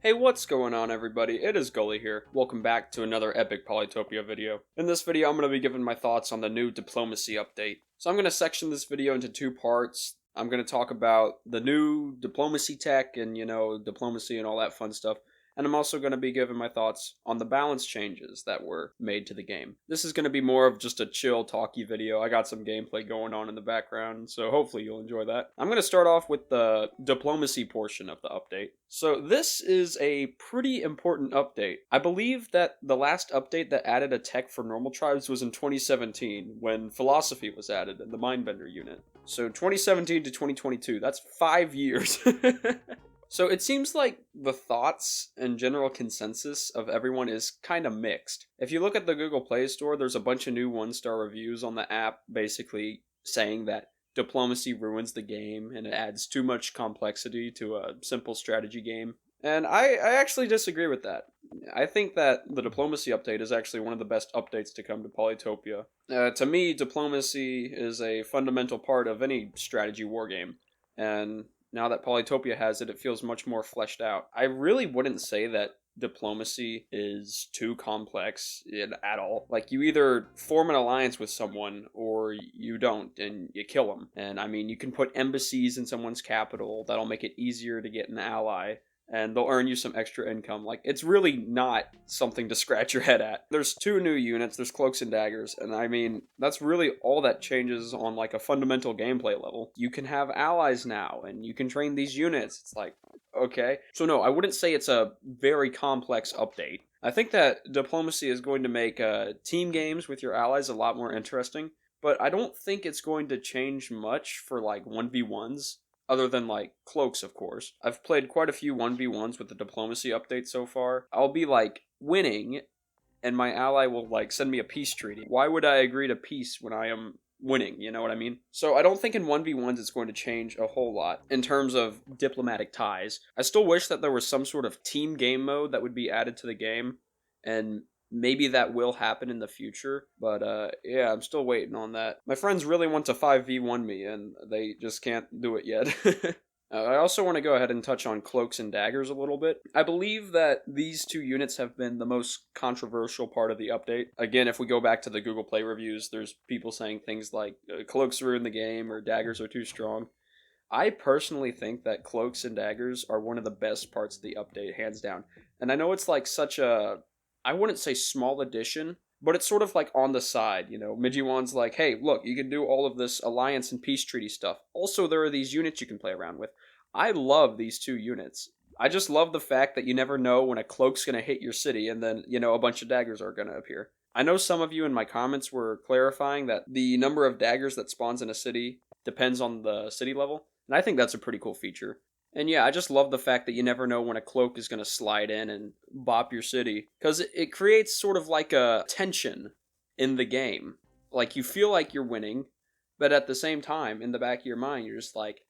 Hey, what's going on everybody? It is GullYY here. Welcome back to another epic Polytopia video. In this video, I'm going to be giving my thoughts on the new diplomacy update. So I'm going to section this video into two parts. I'm going to talk about the new diplomacy tech and, diplomacy and all that fun stuff. And I'm also going to be giving my thoughts on the balance changes that were made to the game. This is going to be more of just a chill, talky video. I got some gameplay going on in the background, so hopefully you'll enjoy that. I'm going to start off with the diplomacy portion of the update. So this is a pretty important update. I believe that the last update that added a tech for normal tribes was in 2017, when philosophy was added in the Mindbender unit. So 2017 to 2022, that's 5 years. So it seems like the thoughts and general consensus of everyone is kind of mixed. If you look at the Google Play Store, there's a bunch of new 1-star reviews on the app basically saying that diplomacy ruins the game and it adds too much complexity to a simple strategy game. And I actually disagree with that. I think that the diplomacy update is actually one of the best updates to come to Polytopia. To me, diplomacy is a fundamental part of any strategy wargame, and now that Polytopia has it, it feels much more fleshed out. I really wouldn't say that diplomacy is too complex at all. Like, you either form an alliance with someone or you don't, and you kill them. And I mean, you can put embassies in someone's capital. That'll make it easier to get an ally, and they'll earn you some extra income. Like, it's really not something to scratch your head at. There's 2 new units, there's Cloaks and Daggers, and I mean, that's really all that changes on like a fundamental gameplay level. You can have allies now, and you can train these units. It's like, okay. So no, I wouldn't say it's a very complex update. I think that diplomacy is going to make team games with your allies a lot more interesting, but I don't think it's going to change much for like 1v1s. Other than, like, cloaks, of course. I've played quite a few 1v1s with the diplomacy update so far. I'll be, like, winning, and my ally will, like, send me a peace treaty. Why would I agree to peace when I am winning, you know what I mean? So I don't think in 1v1s it's going to change a whole lot in terms of diplomatic ties. I still wish that there was some sort of team game mode that would be added to the game, and maybe that will happen in the future, but yeah, I'm still waiting on that. My friends really want to 5v1 me, and they just can't do it yet. I also want to go ahead and touch on Cloaks and Daggers a little bit. I believe that these 2 units have been the most controversial part of the update. Again, if we go back to the Google Play reviews, there's people saying things like, Cloaks ruin the game, or Daggers are too strong. I personally think that Cloaks and Daggers are one of the best parts of the update, hands down. And I know it's like such a, I wouldn't say small addition, but it's sort of like on the side, Mijiwan's like, hey, look, you can do all of this alliance and peace treaty stuff. Also, there are these units you can play around with. I love these 2 units. I just love the fact that you never know when a cloak's going to hit your city and then, a bunch of daggers are going to appear. I know some of you in my comments were clarifying that the number of daggers that spawns in a city depends on the city level, and I think that's a pretty cool feature. And yeah, I just love the fact that you never know when a cloak is going to slide in and bop your city, because it creates sort of like a tension in the game. Like, you feel like you're winning, but at the same time, in the back of your mind, you're just like,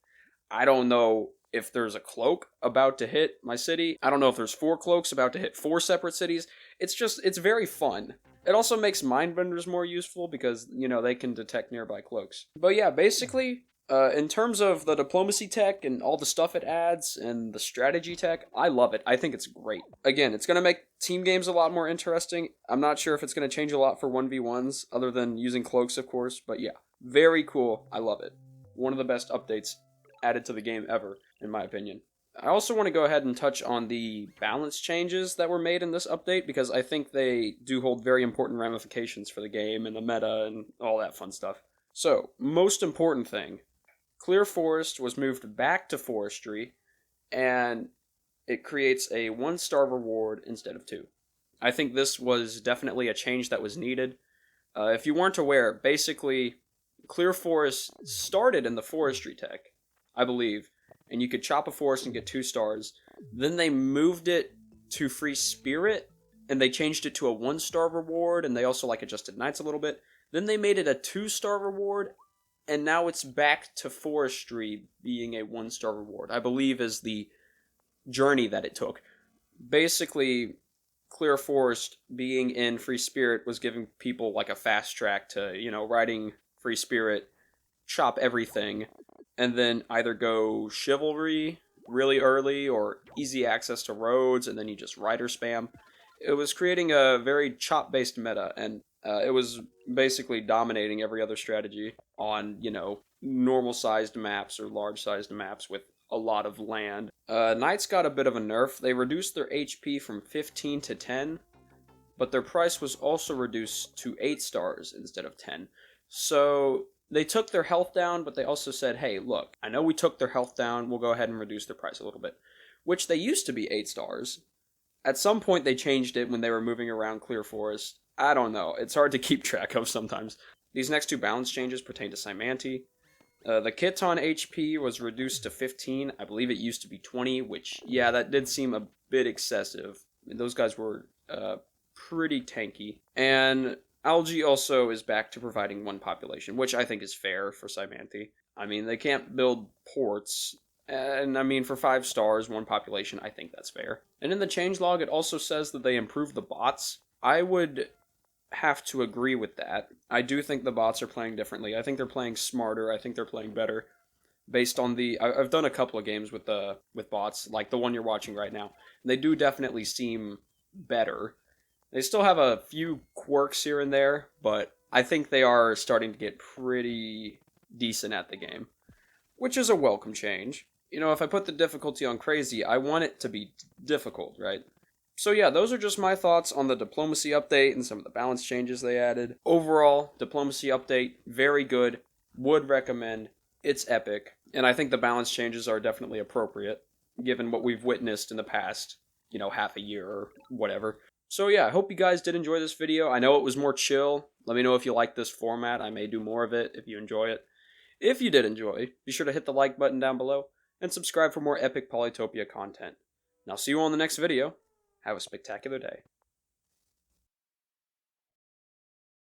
I don't know if there's a cloak about to hit my city. I don't know if there's 4 cloaks about to hit 4 separate cities. It's very fun. It also makes mindbenders more useful because, they can detect nearby cloaks. But yeah, basically, in terms of the diplomacy tech and all the stuff it adds and the strategy tech, I love it. I think it's great. Again, it's going to make team games a lot more interesting. I'm not sure if it's going to change a lot for 1v1s, other than using cloaks, of course. But yeah, very cool. I love it. One of the best updates added to the game ever, in my opinion. I also want to go ahead and touch on the balance changes that were made in this update, because I think they do hold very important ramifications for the game and the meta and all that fun stuff. So, most important thing, Clear Forest was moved back to Forestry, and it creates a 1-star reward instead of 2. I think this was definitely a change that was needed. If you weren't aware, basically, Clear Forest started in the Forestry tech, I believe, and you could chop a forest and get 2 stars. Then they moved it to Free Spirit, and they changed it to a 1-star reward, and they also adjusted Knights a little bit. Then they made it a 2-star reward, and now it's back to Forestry being a 1-star reward, I believe is the journey that it took. Basically, Clear Forest being in Free Spirit was giving people a fast track to, riding Free Spirit, chop everything, and then either go Chivalry really early or easy access to roads, and then you just rider spam. It was creating a very chop-based meta, and it was basically dominating every other strategy on, normal-sized maps or large-sized maps with a lot of land. Knights got a bit of a nerf. They reduced their HP from 15 to 10, but their price was also reduced to 8 stars instead of 10. So they took their health down, but they also said, hey, look, I know we took their health down, we'll go ahead and reduce their price a little bit. Which they used to be 8 stars. At some point they changed it when they were moving around Clear Forest. I don't know, it's hard to keep track of sometimes. These next two balance changes pertain to Symanti. The Kiton HP was reduced to 15, I believe it used to be 20, which, yeah, that did seem a bit excessive. I mean, those guys were pretty tanky. And Algae also is back to providing one population, which I think is fair for Symanti. I mean, they can't build ports, and I mean, for 5 stars, one population, I think that's fair. And in the changelog, it also says that they improved the bots. I would have to agree with that. I do think the bots are playing differently. I think they're playing smarter. I think they're playing better. Based on I've done a couple of games with bots, like the one you're watching right now. They do definitely seem better. They still have a few quirks here and there, but I think they are starting to get pretty decent at the game, which is a welcome change. If I put the difficulty on crazy, I want it to be difficult, right? So yeah, those are just my thoughts on the diplomacy update and some of the balance changes they added. Overall, diplomacy update, very good. Would recommend. It's epic. And I think the balance changes are definitely appropriate, given what we've witnessed in the past, half a year or whatever. So yeah, I hope you guys did enjoy this video. I know it was more chill. Let me know if you like this format. I may do more of it if you enjoy it. If you did enjoy, be sure to hit the like button down below and subscribe for more epic Polytopia content. And I'll see you on the next video. Have a spectacular day.